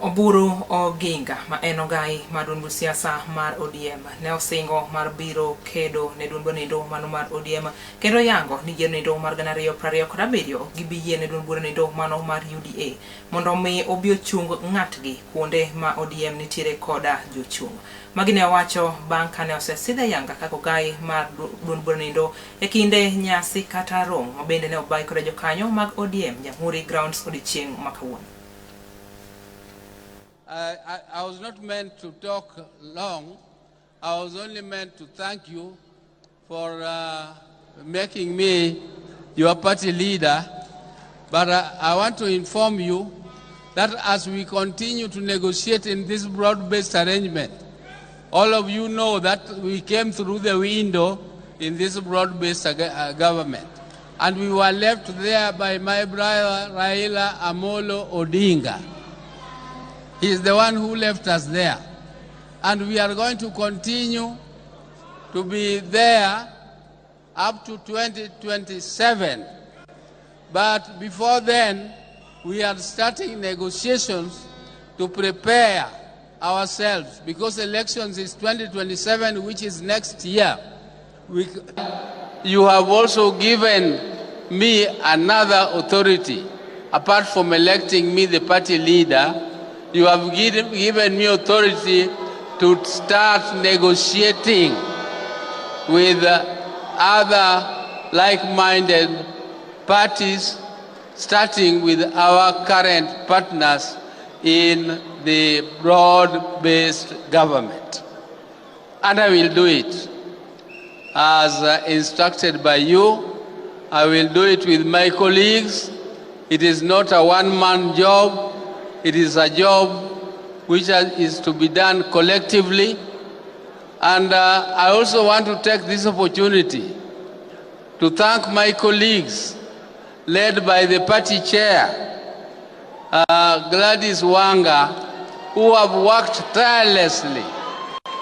Oburu Oginga ma en ogai madun bu siasa mar ODM ne osingo mar biro kedo ne dun bonindo mano mar ODM kendo yango ni jenindo mar 2027 gibiyie ne dun bonindo mano mar UDA mondo mi obi ochung ng'atgi kuonde ma ODM nitiere koda jochung. Magine wacho bang' kane osesidha yanga kaka ogai mar dun bonindo e kinde nyasi kata rom mabende ne obai koda jokanyo mag ODM Jamhuri Grounds odiochieng' makawuono. I was not meant to talk long. I was only meant to thank you for making me your party leader. But I want to inform you that as we continue to negotiate in this broad-based arrangement, all of you know that we came through the window in this broad-based government. And we were left there by my brother Raila Amolo Odinga. He is the one who left us there. And we are going to continue to be there up to 2027. But before then, we are starting negotiations to prepare ourselves because elections is 2027, which is next year. You have also given me another authority. Apart from electing me the party leader, you have given me authority to start negotiating with other like-minded parties, starting with our current partners in the broad-based government. And I will do it as instructed by you. I will do it with my colleagues. It is not a one-man job. It is a job which is to be done collectively. And I also want to take this opportunity to thank my colleagues, led by the party chair, Gladys Wanga, who have worked tirelessly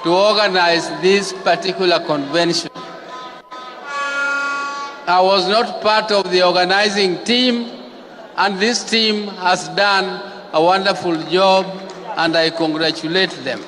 to organize this particular convention. I was not part of the organizing team, and this team has done a wonderful job, and I congratulate them.